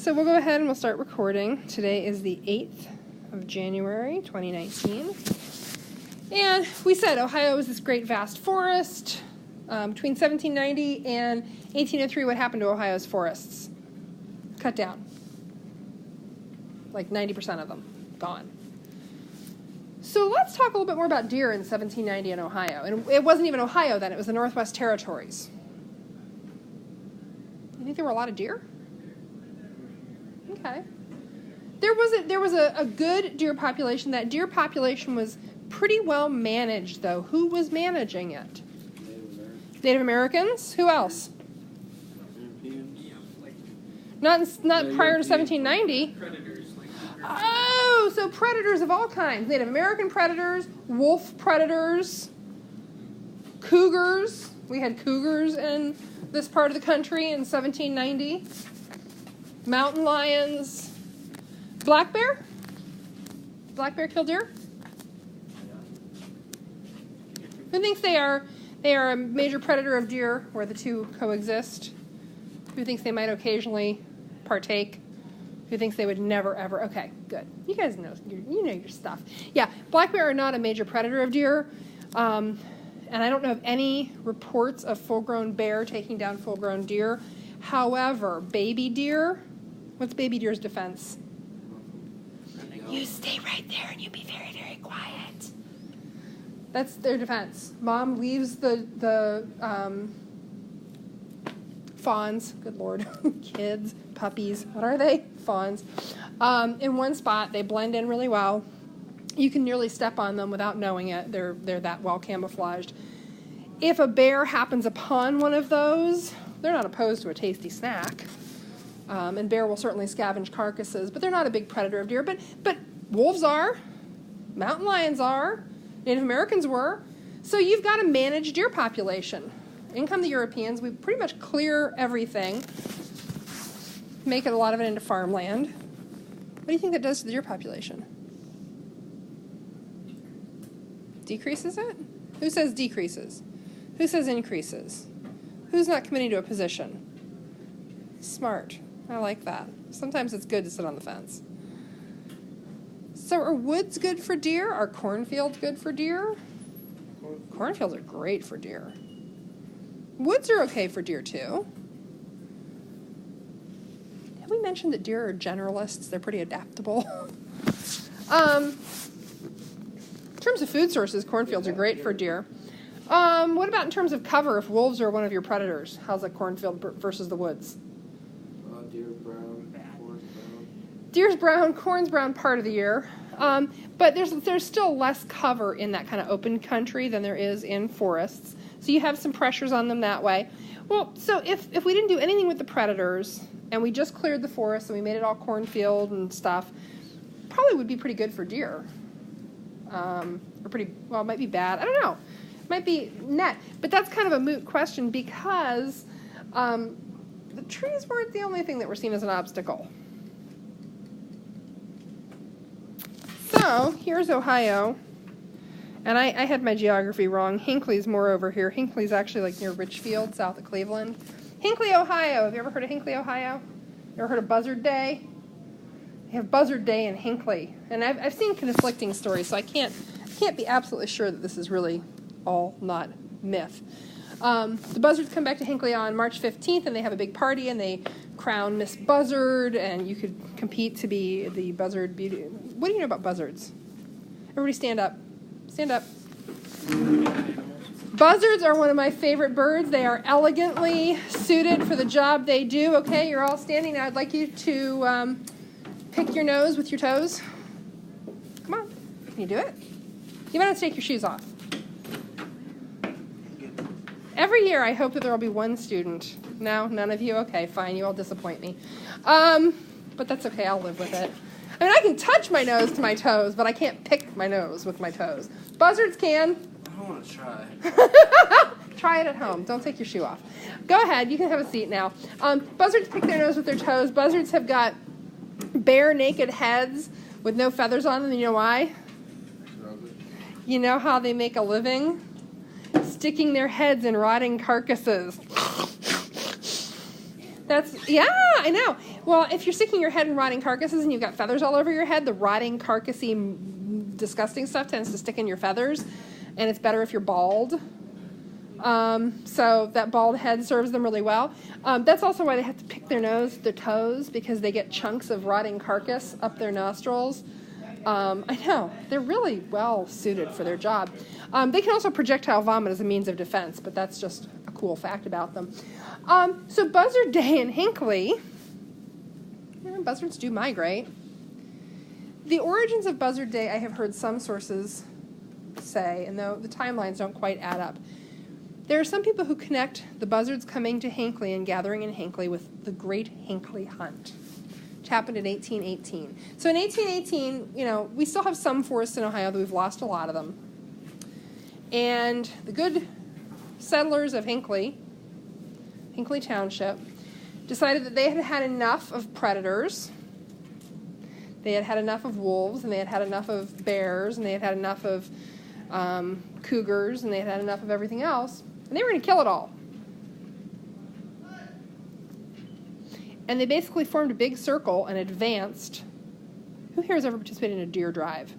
So we'll go ahead and we'll start recording. Today is the 8th of January, 2019. And we said Ohio was this great vast forest. Between 1790 and 1803, what happened to Ohio's forests? Cut down. Like 90% of them gone. So let's talk a little bit more about deer in 1790 in Ohio. And it wasn't even Ohio then, it was the Northwest Territories. You think there were a lot of deer? Okay. There was a good deer population. That deer population was pretty well managed, though. Who was managing it? Native Americans? Who else? Not prior to 1790. Oh, so predators of all kinds. Native American predators, wolf predators, cougars. We had cougars in this part of the country in 1790. Mountain lions. Black bear? Black bear kill deer? Who thinks they are a major predator of deer where the two coexist? Who thinks they might occasionally partake? Who thinks they would never, ever? Okay, good. You guys know, you know your stuff. Yeah, black bear are not a major predator of deer. And I don't know of any reports of full-grown bear taking down full-grown deer. However, baby deer, what's baby deer's defense? You stay right there and you be very, very quiet. That's their defense. Mom leaves the fawns, good Lord, kids, puppies, what are they? Fawns. In one spot, they blend in really well. You can nearly step on them without knowing it. They're that well camouflaged. If a bear happens upon one of those, they're not opposed to a tasty snack. And bear will certainly scavenge carcasses, but they're not a big predator of deer. But wolves are, mountain lions are, Native Americans were. So you've got a managed deer population. In come the Europeans. We pretty much clear everything, make it a lot of it into farmland. What do you think that does to the deer population? Decreases it? Who says decreases? Who says increases? Who's not committing to a position? Smart. I like that. Sometimes it's good to sit on the fence. So are woods good for deer? Are cornfields good for deer? Cornfields are great for deer. Woods are okay for deer too. Have we mentioned that deer are generalists? They're pretty adaptable. In terms of food sources, cornfields are great for deer. What about in terms of cover? If wolves are one of your predators, how's a cornfield versus the woods? Deer brown, corn's brown. Deer's brown, corn's brown part of the year. But there's still less cover in that kind of open country than there is in forests. So you have some pressures on them that way. Well, so if we didn't do anything with the predators and we just cleared the forest and we made it all cornfield and stuff, probably would be pretty good for deer. Or pretty, well, it might be bad. I don't know. It might be net. But that's kind of a moot question because the trees weren't the only thing that were seen as an obstacle. So here's Ohio. And I had my geography wrong. Hinckley's more over here. Hinckley's actually like near Richfield, south of Cleveland. Hinckley, Ohio. Have you ever heard of Hinckley, Ohio? You ever heard of Buzzard Day? They have Buzzard Day in Hinckley. And I've seen conflicting stories, so I can't be absolutely sure that this is really all not myth. The Buzzards come back to Hinckley on March 15th, and they have a big party, and they crown Miss Buzzard, and you could compete to be the Buzzard Beauty. What do you know about buzzards? Everybody stand up. Stand up. Buzzards are one of my favorite birds. They are elegantly suited for the job they do. Okay, you're all standing now. I'd like you to pick your nose with your toes. Come on. Can you do it? You might have to take your shoes off. Every year I hope that there will be one student. No, none of you? Okay, fine. You all disappoint me. But that's okay. I'll live with it. I mean, I can touch my nose to my toes, but I can't pick my nose with my toes. Buzzards can. I don't want to try. Try it at home. Don't take your shoe off. Go ahead. You can have a seat now. Buzzards pick their nose with their toes. Buzzards have got bare, naked heads with no feathers on them. You know why? You know how they make a living? Sticking their heads in rotting carcasses. Yeah, I know. Well, if you're sticking your head in rotting carcasses and you've got feathers all over your head, the rotting, carcassy, disgusting stuff tends to stick in your feathers, and it's better if you're bald. So that bald head serves them really well. That's also why they have to pick their toes, because they get chunks of rotting carcass up their nostrils. I know, they're really well suited for their job. They can also projectile vomit as a means of defense, but that's just a cool fact about them. So Buzzard Day in Hinckley, buzzards do migrate. The origins of Buzzard Day, I have heard some sources say, and though the timelines don't quite add up, there are some people who connect the buzzards coming to Hinckley and gathering in Hinckley with the Great Hinckley Hunt, which happened in 1818. So in 1818, we still have some forests in Ohio, though we've lost a lot of them. And the good settlers of Hinckley Township, decided that they had had enough of predators. They had had enough of wolves, and they had had enough of bears, and they had had enough of cougars, and they had had enough of everything else, and they were going to kill it all. And they basically formed a big circle and advanced. Who here has ever participated in a deer drive?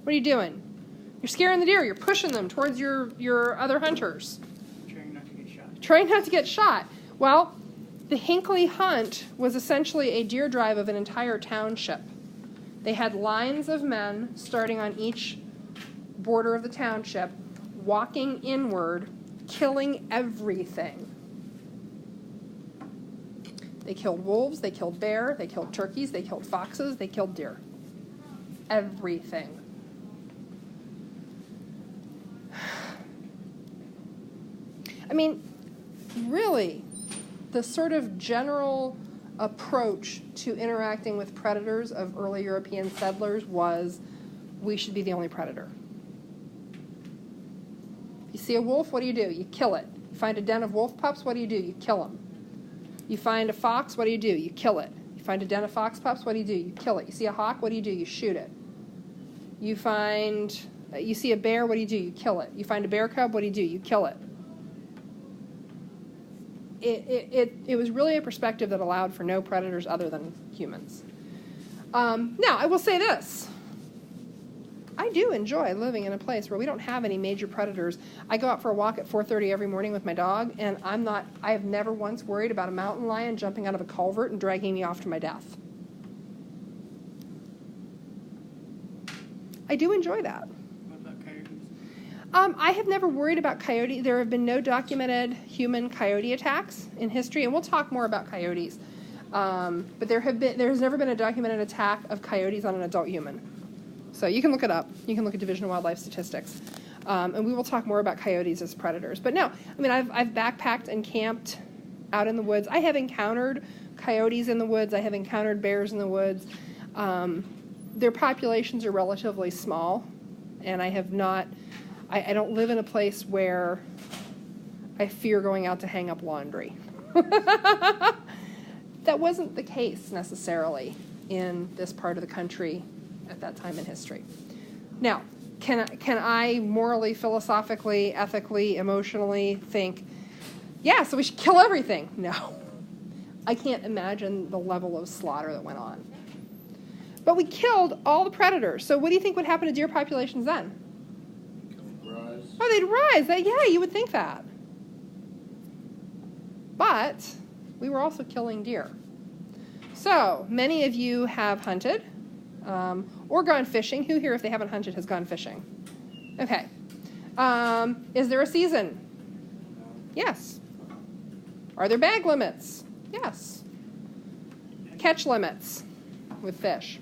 What are you doing? You're scaring the deer. You're pushing them towards your other hunters. Trying not to get shot. Trying not to get shot. Well, the Hinckley Hunt was essentially a deer drive of an entire township. They had lines of men starting on each border of the township, walking inward, killing everything. They killed wolves, they killed bear, they killed turkeys, they killed foxes, they killed deer. Everything. I mean, really, the sort of general approach to interacting with predators of early European settlers was, we should be the only predator. You see a wolf, what do? You kill it. You find a den of wolf pups, what do? You kill them. You find a fox, what do? You kill it. You find a den of fox pups, what do? You kill it. You see a hawk, what do? You shoot it. You see a bear, what do? You kill it. You find a bear cub, what do? You kill it. It was really a perspective that allowed for no predators other than humans. Now, I will say this. I do enjoy living in a place where we don't have any major predators. I go out for a walk at 4:30 every morning with my dog, and I have never once worried about a mountain lion jumping out of a culvert and dragging me off to my death. I do enjoy that. What about coyotes? I have never worried about coyote. There have been no documented human coyote attacks in history, and we'll talk more about coyotes. But there has never been a documented attack of coyotes on an adult human. So you can look it up. You can look at Division of Wildlife Statistics. And we will talk more about coyotes as predators. But no, I mean, I've backpacked and camped out in the woods. I have encountered coyotes in the woods. I have encountered bears in the woods. Their populations are relatively small, and I don't live in a place where I fear going out to hang up laundry. That wasn't the case necessarily in this part of the country at that time in history. Now, can I morally, philosophically, ethically, emotionally think, yeah, so we should kill everything? No. I can't imagine the level of slaughter that went on. But we killed all the predators. So what do you think would happen to deer populations then? Rise. Oh, they'd rise. Yeah, you would think that. But we were also killing deer. So many of you have hunted or gone fishing. Who here, if they haven't hunted, has gone fishing? Okay. Is there a season? Yes. Are there bag limits? Yes. Catch limits with fish.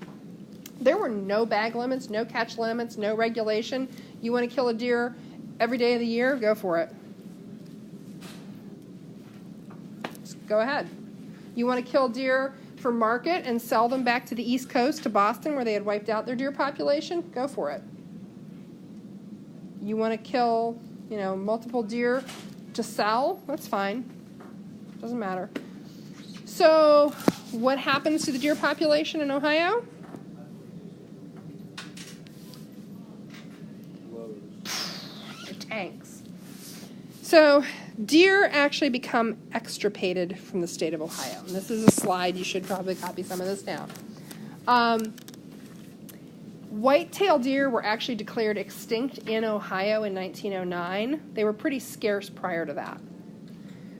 There were no bag limits, no catch limits, no regulation. You want to kill a deer every day of the year? Go for it. Just go ahead. You want to kill deer for market and sell them back to the East Coast, to Boston, where they had wiped out their deer population? Go for it. You want to kill, multiple deer to sell? That's fine. Doesn't matter. So, what happens to the deer population in Ohio? It tanks. So, deer actually become extirpated from the state of Ohio. And this is a slide. You should probably copy some of this down. Whitetail deer were actually declared extinct in Ohio in 1909. They were pretty scarce prior to that.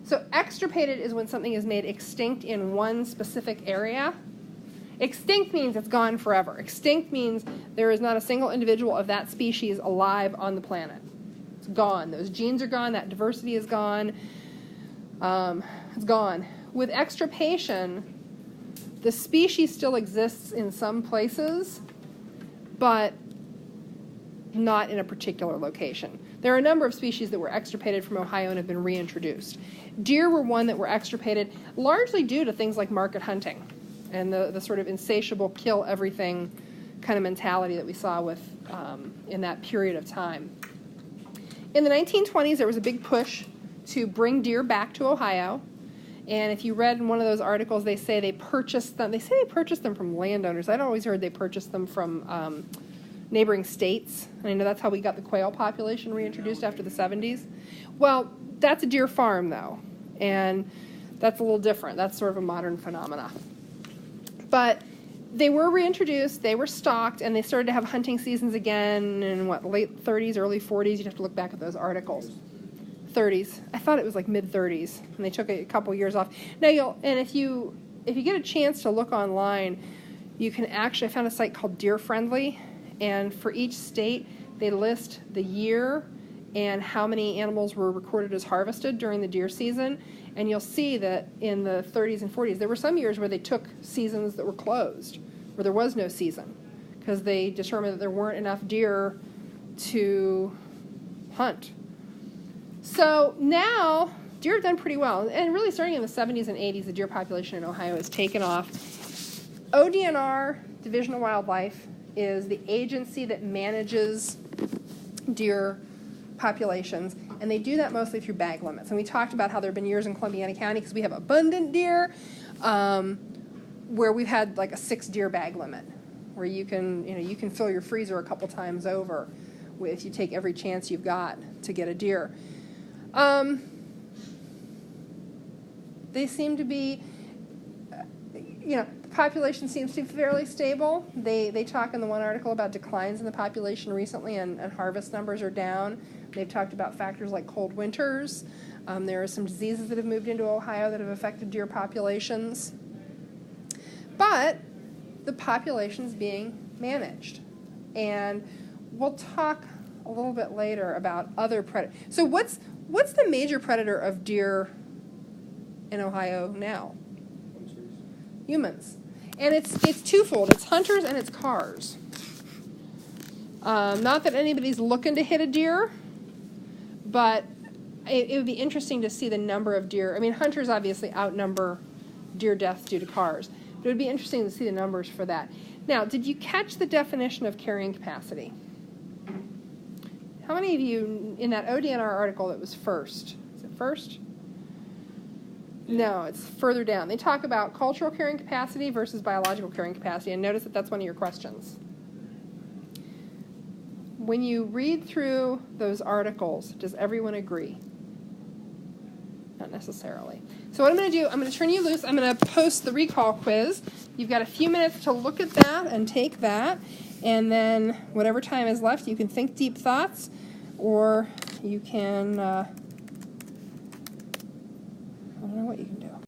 So extirpated is when something is made extinct in one specific area. Extinct means it's gone forever. Extinct means there is not a single individual of that species alive on the planet. It's gone. Those genes are gone. That diversity is gone. It's gone. With extirpation, the species still exists in some places, but not in a particular location. There are a number of species that were extirpated from Ohio and have been reintroduced. Deer were one that were extirpated largely due to things like market hunting and the sort of insatiable kill everything kind of mentality that we saw with in that period of time. In the 1920s, there was a big push to bring deer back to Ohio. And if you read in one of those articles, they say they purchased them. They say they purchased them from landowners. I'd always heard they purchased them from neighboring states. And I know that's how we got the quail population reintroduced after the 70s. Well, that's a deer farm, though. And that's a little different. That's sort of a modern phenomena. But they were reintroduced, they were stocked, and they started to have hunting seasons again in, late 30s, early 40s. You'd have to look back at those articles. 30s. I thought it was like mid-30s, and they took a couple years off. Now, if you get a chance to look online, you can actually, I found a site called Deer Friendly, and for each state, they list the year and how many animals were recorded as harvested during the deer season. And you'll see that in the 30s and 40s, there were some years where they took seasons that were closed, where there was no season, because they determined that there weren't enough deer to hunt. So now, deer have done pretty well. And really starting in the 70s and 80s, the deer population in Ohio has taken off. ODNR, Division of Wildlife, is the agency that manages deer populations, and they do that mostly through bag limits. And we talked about how there have been years in Columbiana County, because we have abundant deer, where we've had like a 6 deer bag limit, where you can fill your freezer a couple times over if you take every chance you've got to get a deer. They seem to be, the population seems to be fairly stable. They talk in the one article about declines in the population recently, and harvest numbers are down. They've talked about factors like cold winters. There are some diseases that have moved into Ohio that have affected deer populations. But the population's being managed. And we'll talk a little bit later about other predators. So what's the major predator of deer in Ohio now? Humans. And it's twofold. It's hunters and it's cars. Not that anybody's looking to hit a deer, but it would be interesting to see the number of deer. I mean, hunters obviously outnumber deer deaths due to cars, but it would be interesting to see the numbers for that. Now, did you catch the definition of carrying capacity? How many of you, in that ODNR article that was first, is it first? No, it's further down. They talk about cultural carrying capacity versus biological carrying capacity, and notice that that's one of your questions. When you read through those articles, does everyone agree? Not necessarily. So what I'm going to do, I'm going to turn you loose. I'm going to post the recall quiz. You've got a few minutes to look at that and take that, and then whatever time is left, you can think deep thoughts, or you can, I don't know what you can do.